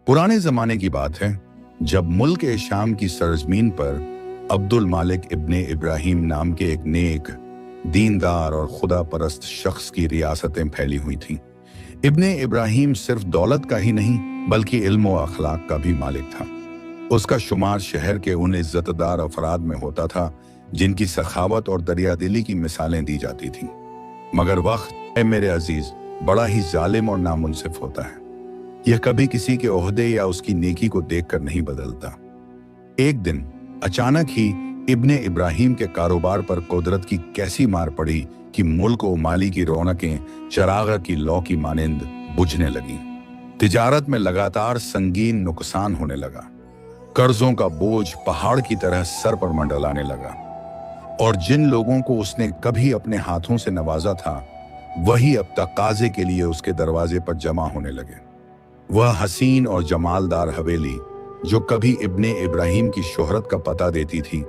पुराने जमाने की बात है जब मुल्क शाम की सरजमीन पर अब्दुल मालिक इब्ने इब्राहिम नाम के एक नेक, दीनदार और खुदा परस्त शख्स की रियासतें फैली हुई थीं। इब्ने इब्राहिम सिर्फ दौलत का ही नहीं बल्कि इल्म व अखलाक का भी मालिक था। उसका शुमार शहर के उन इज्जतदार अफराद में होता था जिनकी सखावत और दरियादिली की मिसालें दी जाती थीं। मगर वक्त मेरे अजीज बड़ा ही जालिम और नामुनसिफ होता है। यह कभी किसी के ओहदे या उसकी नेकी को देखकर नहीं बदलता। एक दिन अचानक ही इब्ने इब्राहिम के कारोबार पर कुदरत की कैसी मार पड़ी कि मुल्क व माली की रौनकें चरागा की लौ की मानिंद बुझने लगी। तिजारत में लगातार संगीन नुकसान होने लगा। कर्जों का बोझ पहाड़ की तरह सर पर मंडलाने लगा और जिन लोगों को उसने कभी अपने हाथों से नवाजा था वही अब तकाजे के लिए उसके दरवाजे पर जमा होने लगे। वह हसीन और जमालदार हवेली जो कभी इब्ने इब्राहिम की शोहरत का पता देती थी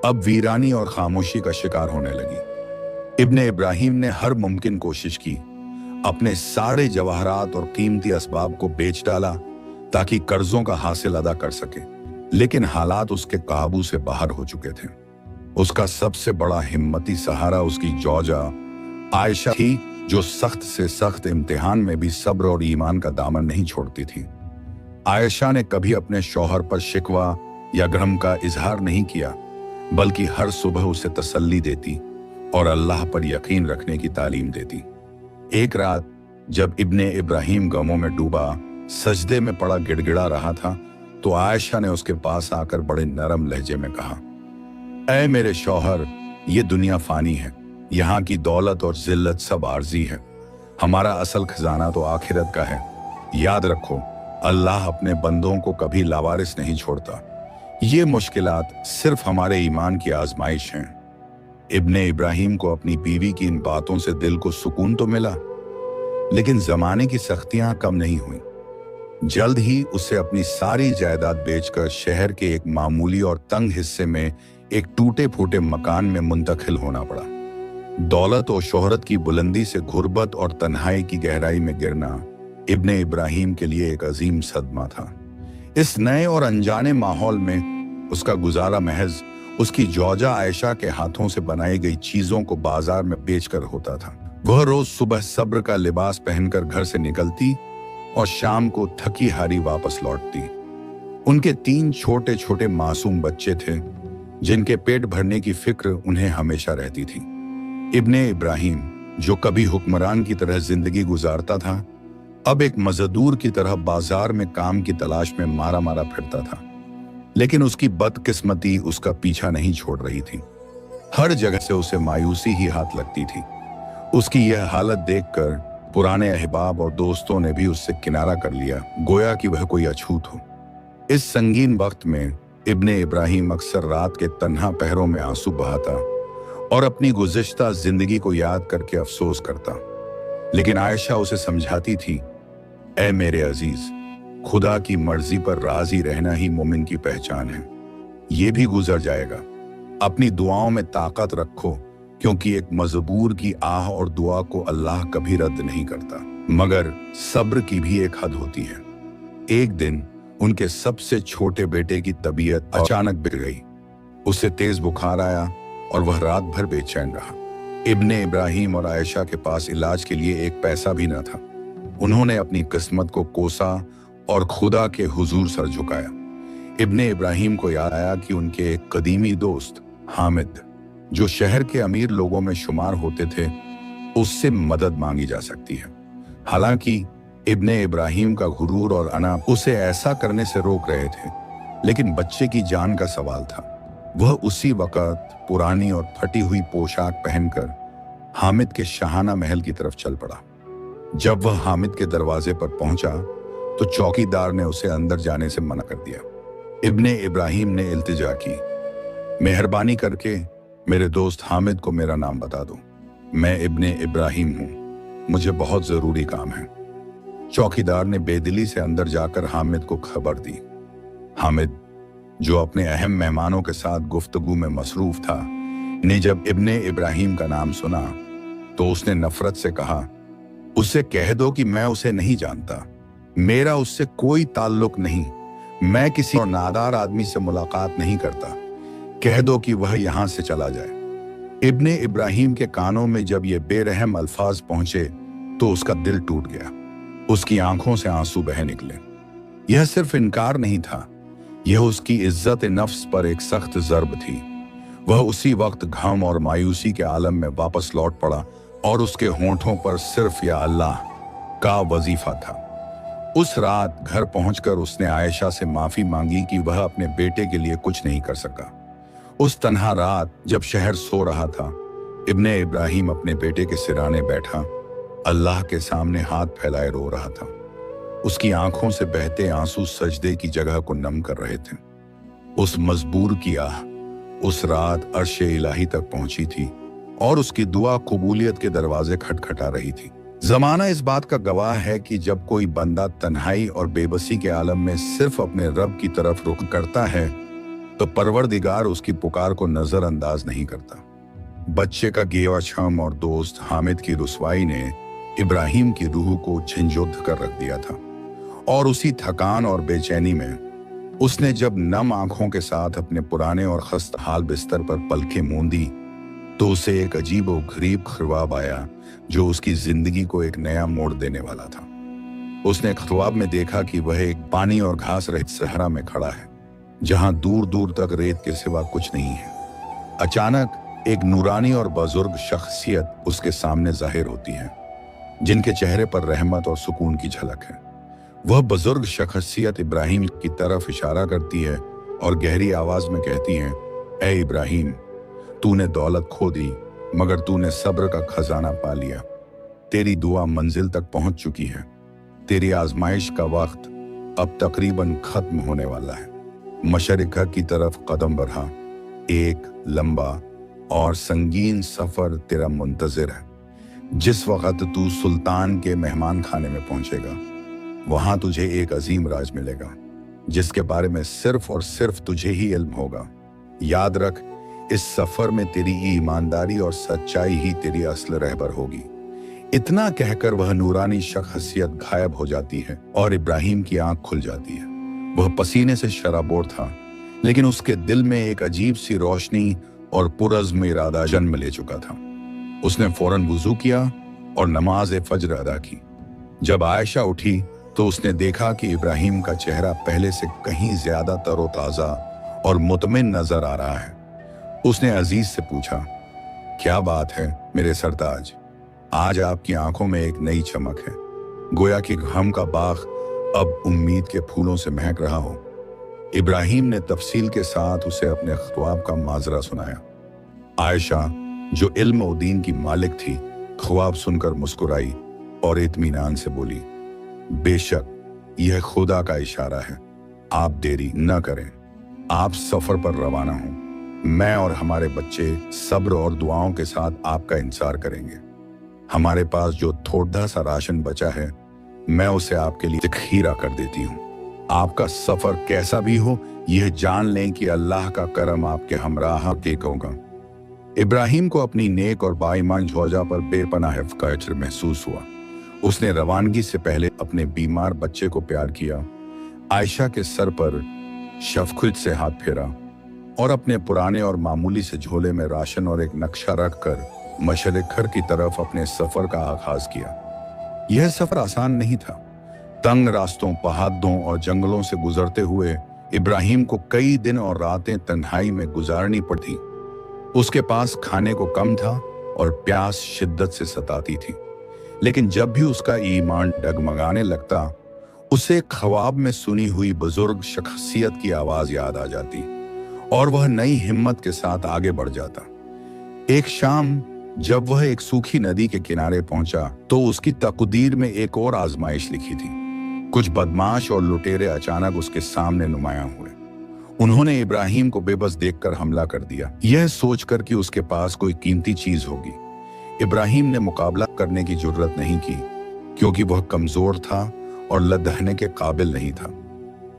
अब वीरानी और खामोशी का शिकार होने लगी। इब्ने इब्राहिम ने हर मुमकिन कोशिश की, अपने सारे जवाहरात और कीमती असबाब को बेच डाला ताकि कर्जों का हासिल अदा कर सके, लेकिन हालात उसके काबू से बाहर हो चुके थे। उसका सबसे बड़ा हिम्मती सहारा उसकी जौजा आयशा थी जो सख्त से सख्त इम्तिहान में भी सब्र और ईमान का दामन नहीं छोड़ती थी। आयशा ने कभी अपने शौहर पर शिकवा या गम का इजहार नहीं किया बल्कि हर सुबह उसे तसल्ली देती और अल्लाह पर यकीन रखने की तालीम देती। एक रात जब इब्ने इब्राहिम गमों में डूबा सजदे में पड़ा गिड़गिड़ा रहा था तो आयशा ने उसके पास आकर बड़े नरम लहजे में कहा, ऐ मेरे शौहर, ये दुनिया फानी है, यहाँ की दौलत और जिल्लत सब आर्जी है, हमारा असल खजाना तो आखिरत का है। याद रखो, अल्लाह अपने बंदों को कभी लावारिस नहीं छोड़ता। ये मुश्किलात सिर्फ हमारे ईमान की आजमाइश हैं। इब्ने इब्राहिम को अपनी बीवी की इन बातों से दिल को सुकून तो मिला, लेकिन जमाने की सख्तियां कम नहीं हुई। जल्द ही उसे अपनी सारी जायदाद बेचकर शहर के एक मामूली और तंग हिस्से में एक टूटे फूटे मकान में मुंतकिल होना पड़ा। दौलत और शोहरत की बुलंदी से गुर्बत और तन्हाई की गहराई में गिरना इब्ने इब्राहिम के लिए एक अजीम सदमा था। इस नए और अनजाने माहौल में उसका गुजारा महज उसकी जौजा आयशा के हाथों से बनाई गई चीजों को बाजार में बेचकर होता था। वह रोज सुबह सब्र का लिबास पहनकर घर से निकलती और शाम को थकी हारी वापस लौटती। उनके 3 छोटे छोटे मासूम बच्चे थे जिनके पेट भरने की फिक्र उन्हें हमेशा रहती थी। इब्ने इब्राहिम जो कभी हुक्मरान की तरह जिंदगी गुजारता था अब एक मजदूर की तरह बाजार में काम की तलाश में मारा मारा फिरता था। लेकिन उसकी बदकिस्मती उसका पीछा नहीं छोड़ रही थी। हर जगह से उसे मायूसी ही हाथ लगती थी। उसकी यह हालत देखकर पुराने अहबाब और दोस्तों ने भी उससे किनारा कर लिया, गोया कि वह कोई अछूत हो। इस संगीन वक्त में इब्ने इब्राहिम अक्सर रात के तन्हा पहरों में आंसू बहाता और अपनी गुज़िश्ता जिंदगी को याद करके अफसोस करता। लेकिन आयशा उसे समझाती थी, ऐ मेरे अजीज, खुदा की मर्जी पर राजी रहना ही मोमिन की पहचान है। ये भी गुजर जाएगा। अपनी दुआओं में ताकत रखो क्योंकि एक मजबूर की आह और दुआ को अल्लाह कभी रद्द नहीं करता। मगर सब्र की भी एक हद होती है। एक दिन उनके सबसे छोटे बेटे की तबीयत अचानक बिगड़ गई। उसे तेज बुखार आया और वह रात भर बेचैन रहा। इब्ने इब्राहिम और आयशा के पास इलाज के लिए एक पैसा भी न था। उन्होंने अपनी किस्मत को कोसा और खुदा के हुजूर सर झुकाया। इब्ने इब्राहिम को याद आया कि उनके एक कदीमी दोस्त हामिद, जो शहर के अमीर लोगों में शुमार होते थे, उससे मदद मांगी जा सकती है। हालांकि इब्ने इब्राहिम का गुरूर और अना उसे ऐसा करने से रोक रहे थे, लेकिन बच्चे की जान का सवाल था। वह उसी वक्त पुरानी और फटी हुई पोशाक पहनकर हामिद के शाहाना महल की तरफ चल पड़ा। जब वह हामिद के दरवाजे पर पहुंचा तो चौकीदार ने उसे अंदर जाने से मना कर दिया। इब्ने इब्राहिम ने इल्तिजा की, मेहरबानी करके मेरे दोस्त हामिद को मेरा नाम बता दो। मैं इब्ने इब्राहिम हूं, मुझे बहुत जरूरी काम है। चौकीदार ने बेदिली से अंदर जाकर हामिद को खबर दी। हामिद, जो अपने अहम मेहमानों के साथ गुफ्तगू में मसरूफ था, ने जब इब्ने इब्राहिम का नाम सुना तो उसने नफरत से कहा, उसे कह दो कि मैं उसे नहीं जानता। मेरा उससे कोई ताल्लुक नहीं। मैं किसी नादार आदमी से मुलाकात नहीं करता। कह दो कि वह यहां से चला जाए। इब्ने इब्राहिम के कानों में जब ये बेरहम अल्फाज पहुंचे तो उसका दिल टूट गया। उसकी आंखों से आंसू बह निकले। यह सिर्फ इनकार नहीं था, यह उसकी इज्जत नफ्स पर एक सख्त ज़र्ब थी। वह उसी वक्त गम और मायूसी के आलम में वापस लौट पड़ा और उसके होंठों पर सिर्फ या अल्लाह का वजीफा था। उस रात घर पहुंचकर उसने आयशा से माफी मांगी कि वह अपने बेटे के लिए कुछ नहीं कर सका। उस तन्हा रात जब शहर सो रहा था, इब्ने इब्राहिम अपने बेटे के सिराने बैठा अल्लाह के सामने हाथ फैलाए रो रहा था। उसकी आंखों से बहते आंसू सजदे की जगह को नम कर रहे थे। उस मजबूर की आह उस रात अर्शे इलाही तक पहुंची थी और उसकी दुआ कबूलियत के दरवाजे खटखटा रही थी। जमाना इस बात का गवाह है कि जब कोई बंदा तन्हाई और बेबसी के आलम में सिर्फ अपने रब की तरफ रुख करता है तो परवरदिगार उसकी पुकार को नजरअंदाज नहीं करता। बच्चे का गेवाछम और दोस्त हामिद की रुसवाई ने इब्राहिम की रूह को झंझोड़ कर रख दिया था और उसी थकान और बेचैनी में उसने जब नम आंखों के साथ अपने पुराने और खस्ताहाल बिस्तर पर पलकें मूंदी तो उसे एक अजीब और गरीब ख्वाब आया जो उसकी जिंदगी को एक नया मोड़ देने वाला था। उसने ख्वाब में देखा कि वह एक पानी और घास रहित सहरा में खड़ा है जहां दूर दूर तक रेत के सिवा कुछ नहीं है। अचानक एक नूरानी और बुजुर्ग शख्सियत उसके सामने जाहिर होती है जिनके चेहरे पर रहमत और सुकून की झलक है। वह बुजुर्ग शख्सियत इब्राहिम की तरफ इशारा करती है और गहरी आवाज में कहती है, ए इब्राहिम, तूने दौलत खो दी मगर तूने सब्र का खजाना पा लिया। तेरी दुआ मंजिल तक पहुंच चुकी है। तेरी आजमाइश का वक्त अब तकरीबन खत्म होने वाला है। मशरिक़ा की तरफ कदम बढ़ा। एक लंबा और संगीन सफर तेरा मुंतजिर है। जिस वक्त तू सुल्तान के मेहमान खाने में पहुंचेगा वहां तुझे एक अजीम राज मिलेगा जिसके बारे में सिर्फ और सिर्फ तुझे ही इल्म होगा। याद रख, इस सफर में तेरी ईमानदारी और सच्चाई ही तेरी असल रहबर होगी। इतना कहकर वह नूरानी शख्सियत गायब हो जाती है और इब्राहिम की आंख खुल जाती है। वह पसीने से शराबोर था लेकिन उसके दिल में एक अजीब सी रोशनी और पुरज़्म इरादा जन्म ले चुका था। उसने फौरन वुजू किया और नमाज फज्र अदा की। जब आयशा उठी तो उसने देखा कि इब्राहिम का चेहरा पहले से कहीं ज्यादा तरोताजा और मुतमिन नजर आ रहा है। उसने अजीज से पूछा, क्या बात है मेरे सरताज, आज आपकी आंखों में एक नई चमक है, गोया कि गम का बाग अब उम्मीद के फूलों से महक रहा हो। इब्राहिम ने तफसील के साथ उसे अपने ख्वाब का माजरा सुनाया। आयशा, जो इल्म और दीन की मालिक थी, ख्वाब सुनकर मुस्कुराई और इत्मीनान से बोली, बेशक यह खुदा का इशारा है, आप देरी न करें, आप सफर पर रवाना हों। मैं और हमारे बच्चे सब्र और दुआओं के साथ आपका इंतजार करेंगे। हमारे पास जो थोड़ा सा राशन बचा है मैं उसे आपके लिए ज़ख़ीरा कर देती हूँ। आपका सफर कैसा भी हो, यह जान लें कि अल्लाह का करम आपके हमराह होगा। इब्राहिम को अपनी नेक और बाईमान ज़ौजा पर बेपनाह फ़ख्र महसूस हुआ। उसने रवानगी से पहले अपने बीमार बच्चे को प्यार किया, आयशा के सर पर शफ़क़त से हाथ फेरा और अपने पुराने और मामूली से झोले में राशन और एक नक्शा रखकर मशरिक़ की तरफ अपने सफर का आगाज किया। यह सफर आसान नहीं था। तंग रास्तों, पहाड़ों और जंगलों से गुजरते हुए इब्राहिम को कई दिन और रातें तन्हाई में गुजारनी पड़ती। उसके पास खाने को कम था और प्यास शिद्दत से सताती थी, लेकिन जब भी उसका ईमान डगमगाने लगता उसे ख्वाब में सुनी हुई बुजुर्ग शख्सियत की आवाज याद आ जाती और वह नई हिम्मत के साथ आगे बढ़ जाता। एक शाम जब वह एक सूखी नदी के किनारे पहुंचा तो उसकी तकदीर में एक और आजमाइश लिखी थी। कुछ बदमाश और लुटेरे अचानक उसके सामने नुमायां हुए। उन्होंने इब्राहिम को बेबस देखकर हमला कर दिया, यह सोचकर कि उसके पास कोई कीमती चीज होगी। इब्राहिम ने मुकाबला करने की जुर्रत नहीं की क्योंकि वह कमजोर था और लदहने के काबिल नहीं था।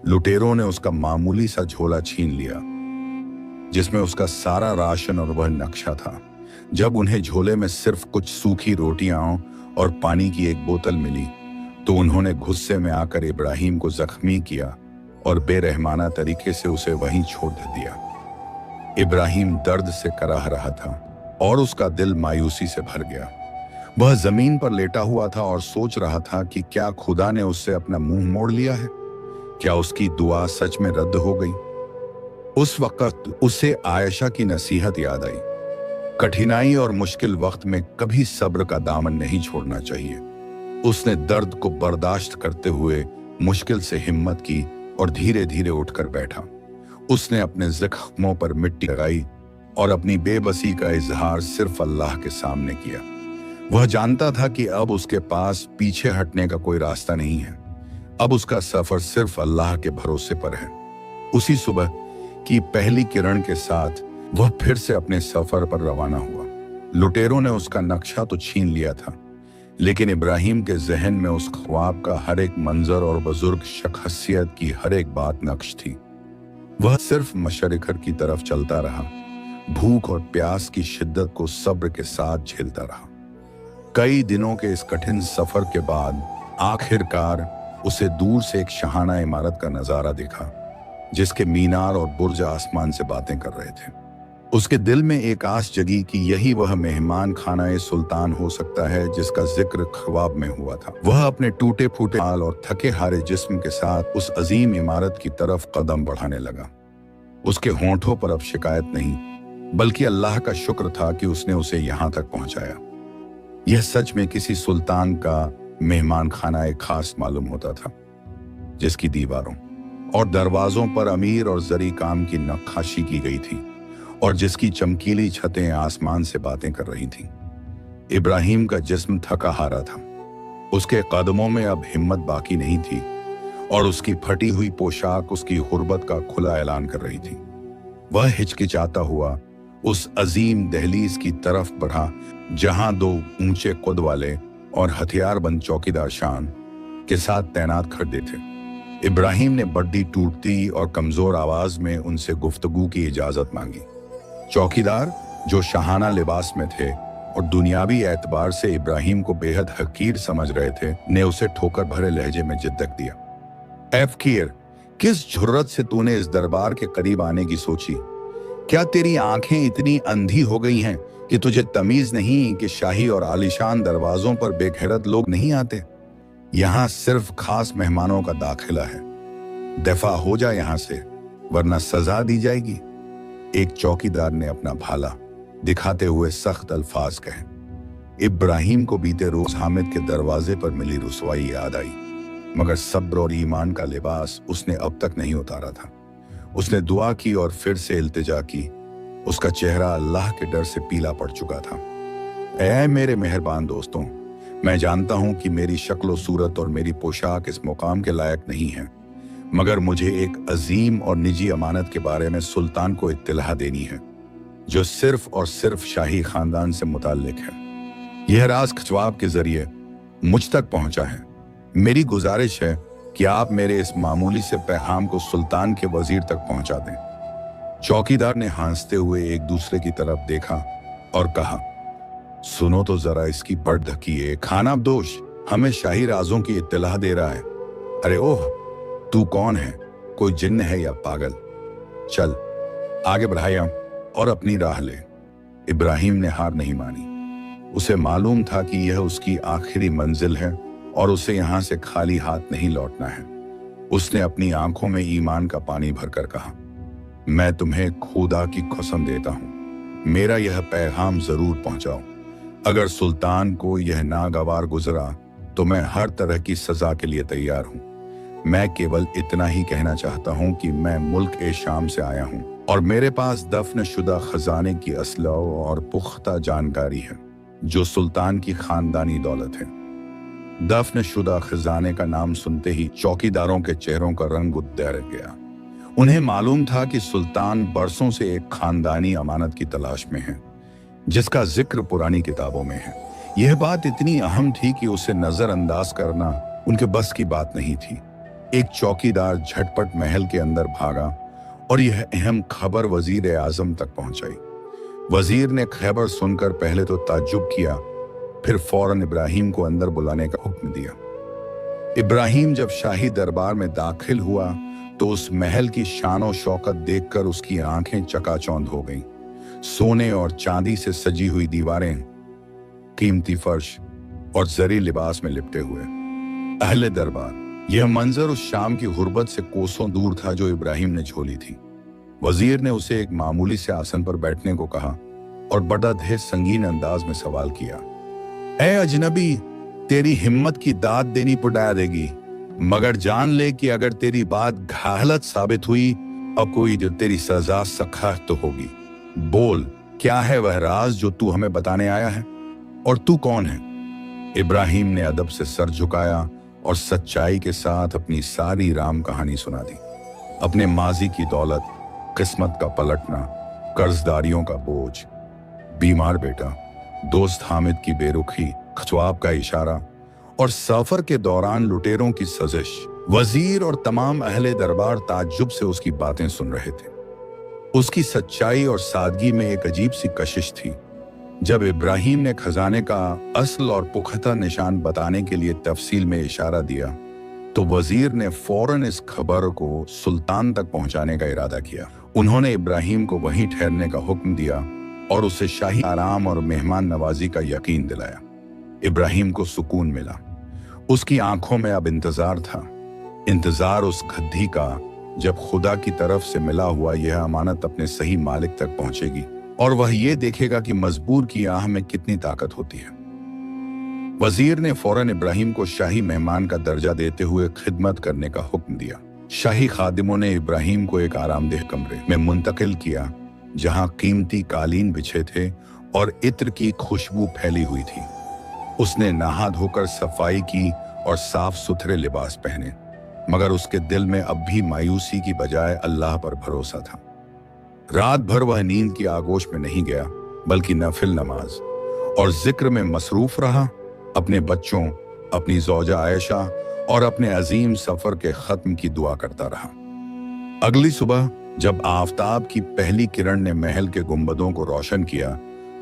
लुटेरों ने उसका मामूली सा झोला छीन लिया जिसमें उसका सारा राशन और वह नक्शा था। जब उन्हें झोले में सिर्फ कुछ सूखी रोटियां और पानी की एक बोतल मिली तो उन्होंने गुस्से में आकर इब्राहिम को जख्मी किया और बेरहमाना तरीके से उसे वहीं छोड़ दिया। इब्राहिम दर्द से कराह रहा था और उसका दिल मायूसी से भर गया। वह जमीन पर लेटा हुआ था और सोच रहा था कि क्या खुदा ने उससे अपना मुंह मोड़ लिया है? क्या उसकी दुआ सच में रद्द हो गई? उस वक्त उसे आयशा की नसीहत याद आई, कठिनाई और मुश्किल वक्त में कभी सब्र का दामन नहीं छोड़ना चाहिए। उसने दर्द को बर्दाश्त करते हुए मुश्किल से हिम्मत की और धीरे धीरे उठकर बैठा। उसने अपने जख्मों पर मिट्टी लगाई और अपनी बेबसी का इजहार सिर्फ अल्लाह के सामने किया। वह जानता था कि अब उसके पास पीछे हटने का कोई रास्ता नहीं है। अब उसका सफर सिर्फ अल्लाह के भरोसे पर है। उसी सुबह की पहली किरण के साथ वह फिर से अपने सफर पर रवाना हुआ। लुटेरों ने उसका नक्शा तो छीन लिया था, लेकिन इब्राहिम के जहन में उस ख्वाब का हर एक मंजर और बुजुर्ग शख्सियत की हर एक बात नक्श थी। वह सिर्फ मशरिक़ की तरफ चलता रहा, भूख और प्यास की शिद्दत को सब्र के साथ झेलता रहा। कई दिनों के इस कठिन सफर के बाद आखिरकार उसे दूर से एक शाहाना इमारत का नजारा दिखा, जिसके मीनार और बुर्ज आसमान से बातें कर रहे थे। उसके दिल में एक आस जगी कि यही वह मेहमान खाना सुल्तान हो सकता है जिसका जिक्र ख्वाब में हुआ था। वह अपने टूटे फूटे हाल और थके हारे जिस्म के साथ उस अजीम इमारत की तरफ कदम बढ़ाने लगा। उसके होंठों पर अब शिकायत नहीं, बल्कि अल्लाह का शुक्र था कि उसने उसे यहाँ तक पहुंचाया। यह सच में किसी सुल्तान का मेहमान खाना एक खास मालूम होता था, जिसकी दीवारों और दरवाजों पर अमीर और जरी काम की नक्काशी की गई थी और जिसकी चमकीली छतें आसमान से बातें कर रही थीं। इब्राहिम का जिस्म थका हारा था, उसके कदमों में अब हिम्मत बाकी नहीं थी और उसकी फटी हुई पोशाक उसकी गुर्बत का खुला ऐलान कर रही थी। वह हिचकिचाता हुआ उस अजीम दहलीज की तरफ बढ़ा जहां दो ऊंचे कद वाले और हथियारबंद चौकीदार शान के साथ तैनात खड़े थे। इब्राहिम ने बड्डी टूटती और कमजोर आवाज में उनसे गुफ्तगू की इजाजत मांगी। चौकीदार, जो शाहाना लिबास में थे और दुनियावी एतबार से इब्राहिम को बेहद हकीर समझ रहे थे, ने उसे ठोकर भरे लहजे में जिद्दक दिया। ऐ फकीर, किस जुर्रत से तूने इस दरबार के करीब आने की सोची? क्या तेरी आंखें इतनी अंधी हो गई हैं कि तुझे तमीज नहीं कि शाही और आलीशान दरवाजों पर बेगैरत लोग नहीं आते? यहाँ सिर्फ खास मेहमानों का दाखिला है। दफा हो जा यहाँ से, वरना सजा दी जाएगी। एक चौकीदार ने अपना भाला दिखाते हुए सख्त अल्फाज कहे। इब्राहिम को बीते रोज हामिद के दरवाजे पर मिली रुसवाई याद आई, मगर सब्र और ईमान का लिबास उसने अब तक नहीं उतारा था। उसने दुआ की और फिर से इल्तिजा की। उसका चेहरा अल्लाह के डर से पीला पड़ चुका था। ऐ मेरे मेहरबान दोस्तों, मैं जानता हूं कि मेरी शक्ल सूरत और मेरी पोशाक इस मुकाम के लायक नहीं है, मगर मुझे एक अजीम और निजी अमानत के बारे में सुल्तान को इत्तला देनी है, जो सिर्फ और सिर्फ शाही खानदान से मुताल्लिक है। यह राज खजवाब के जरिए मुझ तक पहुंचा है। मेरी गुजारिश है कि आप मेरे इस मामूली से पैगाम को सुल्तान के वजीर तक पहुंचा दें। चौकीदार ने हंसते हुए एक दूसरे की तरफ देखा और कहा, सुनो तो जरा इसकी बड़धकी खानाबदोश हमें शाही राजों की इत्तला दे रहा है। अरे ओह, तू कौन है? कोई जिन्न है या पागल? चल आगे बढ़ाया और अपनी राह ले। इब्राहिम ने हार नहीं मानी। उसे मालूम था कि यह उसकी आखिरी मंजिल है और उसे यहां से खाली हाथ नहीं लौटना है। उसने अपनी आंखों में ईमान का पानी भरकर कहा, मैं तुम्हें खुदा की कसम देता हूं, मेरा यह पैगाम जरूर पहुंचाओ। अगर सुल्तान को यह नागवार गुजरा तो मैं हर तरह की सजा के लिए तैयार हूं। मैं केवल इतना ही कहना चाहता हूं कि मैं मुल्क ए शाम से आया हूं और मेरे पास दफन शुदा खजाने की असला और पुख्ता जानकारी है, जो सुल्तान की खानदानी दौलत है। दफन शुदा खजाने का नाम सुनते ही चौकीदारों के चेहरों का रंग उतर गया। उन्हें मालूम था कि सुल्तान बरसों से एक खानदानी अमानत की तलाश में है, जिसका जिक्र पुरानी किताबों में है। यह बात इतनी अहम थी कि उसे नजरअंदाज करना उनके बस की बात नहीं थी। एक चौकीदार झटपट महल के अंदर भागा और यह अहम खबर वजीर आजम तक पहुंचाई। वजीर ने खबर सुनकर पहले तो ताज्जुब किया, फिर फौरन इब्राहिम को अंदर बुलाने का हुक्म दिया। इब्राहिम जब शाही दरबार में दाखिल हुआ तो उस महल की शान और शौकत देखकर उसकी आंखें चकाचौंध हो गईं। सोने और चांदी से सजी हुई दीवारें, कीमती फर्श और जरी लिबास में लिपटे हुए अहले दरबार। यह मंजर उस शाम की गुर्बत से कोसों दूर था जो इब्राहिम ने झोली थी। वजीर ने उसे एक मामूली से आसन पर बैठने को कहा और बड़ा ढेर संगीन अंदाज में सवाल किया, ए अजनबी, तेरी हिम्मत की दाद देनी पड़ा देगी, मगर जान ले कि अगर तेरी बात घालत साबित हुई और कोई जो तेरी सजा सख्त तो होगी। बोल, क्या है वह राज जो तू हमें बताने आया है, और तू कौन है? इब्राहिम ने अदब से सर झुकाया और सच्चाई के साथ अपनी सारी राम कहानी सुना दी। अपने माजी की दौलत, किस्मत का पलटना, कर्जदारियों का बोझ, बीमार बेटा, दोस्त हामिद की बेरुखी, ख्वाब का इशारा और सफर के दौरान लुटेरों की सजिश। वजीर और तमाम अहले दरबार ताज्जुब से उसकी बातें सुन रहे थे। उसकी सच्चाई और सादगी में एक अजीब सी कशिश थी। जब इब्राहिम ने खजाने का असल और पुख्ता निशान बताने के लिए तफसील में इशारा दिया तो वजीर ने फौरन इस खबर को सुल्तान तक पहुंचाने का इरादा किया। उन्होंने इब्राहिम को वहीं ठहरने का हुक्म दिया और उसे शाही आराम और मेहमान नवाजी का यकीन दिलाया। इब्राहिम को सुकून मिला। उसकी आंखों में अब इंतजार था, इंतजार उस गद्दी का जब खुदा की तरफ से मिला हुआ यह अमानत अपने सही मालिक तक पहुंचेगी और वह ये देखेगा कि मजबूर की आह में कितनी ताकत होती है। वजीर ने फौरन इब्राहिम को शाही मेहमान का दर्जा देते हुए खिदमत करने का हुक्म दिया। शाही खादिमों ने इब्राहिम को एक आरामदेह कमरे में मुंतकिल किया जहां कीमती कालीन बिछे थे और इत्र की खुशबू फैली हुई थी। उसने नहा धोकर सफाई की और साफ सुथरे लिबास पहने, मगर उसके दिल में अब भी मायूसी की बजाय अल्लाह पर भरोसा था। रात भर वह नींद की आगोश में नहीं गया, बल्कि नफिल नमाज और जिक्र में मसरूफ रहा। अपने बच्चों, अपनी ज़ौजा आयशा और अपने अजीम सफर के खत्म की दुआ करता रहा। अगली सुबह जब आफताब की पहली किरण ने महल के गुंबदों को रोशन किया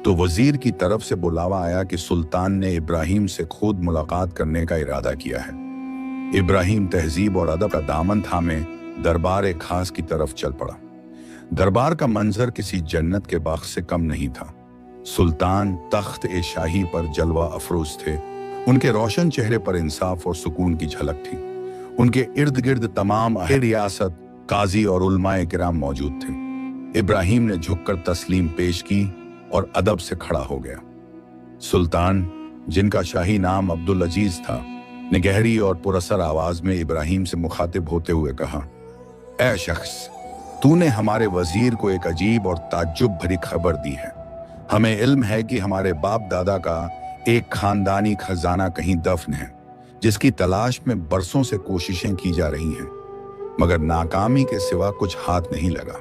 तो वजीर की तरफ से बुलावा आया कि सुल्तान ने इब्राहिम से खुद मुलाकात करने का इरादा किया है। इब्राहिम तहजीब और अदब का दामन थामे दरबार खास की तरफ चल पड़ा। दरबार का मंजर किसी जन्नत के बाग से कम नहीं था। सुल्तान तख्त ए शाही पर जलवा अफरोज थे। उनके रोशन चेहरे पर इंसाफ और सुकून की झलक थी। उनके इर्द गिर्द तमाम अहले रियासत, काजी और उलमाए किराम मौजूद थे। इब्राहिम ने झुककर तस्लीम पेश की और अदब से खड़ा हो गया। सुल्तान, जिनका शाही नाम अब्दुल अजीज था, ने गहरी और पुरअसर आवाज में इब्राहिम से मुखातिब होते हुए कहा, ऐ शख्स, तूने हमारे वजीर को एक अजीब और ताज्जुब भरी खबर दी है। हमें इल्म है कि हमारे बाप दादा का एक खानदानी खजाना कहीं दफन है, जिसकी तलाश में बरसों से कोशिशें की जा रही हैं, मगर नाकामी के सिवा कुछ हाथ नहीं लगा।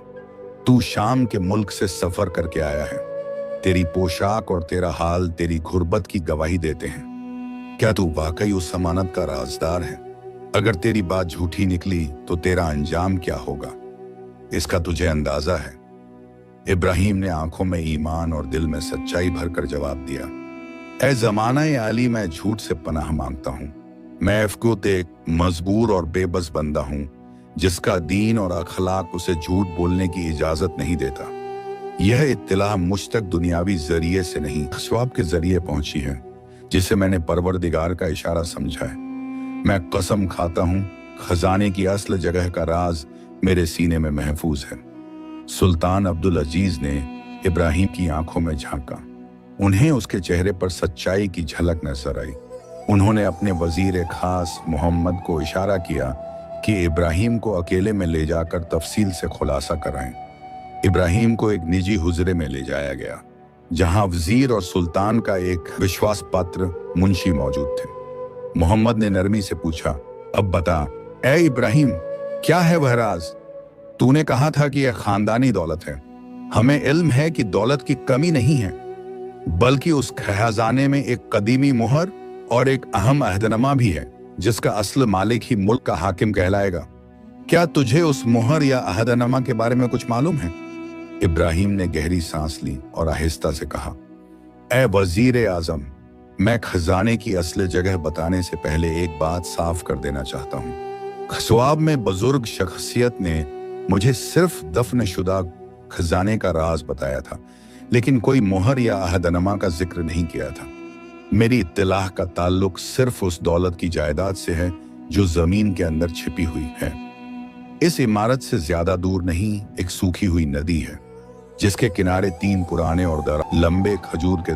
तू शाम के मुल्क से सफर करके आया है। तेरी पोशाक और तेरा हाल तेरी गुर्बत की गवाही देते हैं। क्या तू वाकई उस अमानत का राजदार है? अगर तेरी बात झूठी निकली तो तेरा अंजाम क्या होगा, इसका तुझे अंदाजा है? इब्राहिम ने आंखों में ईमान और दिल में सच्चाई भरकर जवाब दिया, ऐ ज़माना-ए आली, मैं झूठ से पनाह मांगता हूँ। मैं अफकुत एक मजबूर और बेबस बंदा हूँ जिसका दीन और अखलाक उसे झूठ बोलने की इजाजत नहीं देता। यह इत्तला मुझ तक दुनियावी जरिए से नहीं, ख्वाब के जरिए पहुंची है, जिसे मैंने परवरदिगार का इशारा समझा है। मैं कसम खाता हूँ, खजाने की असल जगह का राज मेरे सीने में महफूज है। सुल्तान अब्दुल अजीज ने इब्राहिम की आंखों में झांका। उन्हें उसके चेहरे पर सच्चाई की झलक नजर आई। उन्होंने अपने वजीर खास मोहम्मद को इशारा किया कि इब्राहिम को अकेले में ले जाकर तफसील से खुलासा कराएं। इब्राहिम को एक निजी हुजरे में ले जाया गया, जहां वजीर और सुल्तान का एक विश्वास पात्र मुंशी मौजूद थे। मोहम्मद ने नरमी से पूछा, अब बता, ए इब्राहिम, क्या है वह राज? तूने कहा था कि यह खानदानी दौलत है। हमें इल्म है कि दौलत की कमी नहीं है, बल्कि उस खजाने में एक कदीमी मुहर और एक अहम अहदनामा भी है, जिसका असल मालिक ही मुल्क का हाकिम कहलाएगा। क्या तुझे उस मुहर या अहदनामा के बारे में कुछ मालूम है? इब्राहिम ने गहरी सांस ली और आहिस्ता से कहा, ए वजीर आजम, मैं खजाने की असली जगह बताने से पहले एक बात साफ कर देना चाहता हूँ। खसवाब में बुजुर्ग शख्सियत ने मुझे सिर्फ दफन शुदा खजाने का राज बताया था, लेकिन कोई मोहर या अहदनामा का जिक्र नहीं किया था। मेरी इत्तलाह का ताल्लुक सिर्फ उस दौलत की जायदाद से है जो जमीन के अंदर छिपी हुई है। इस इमारत से ज्यादा दूर नहीं एक सूखी हुई नदी है, जिसके किनारे 3 पुराने और लंबे खजूर के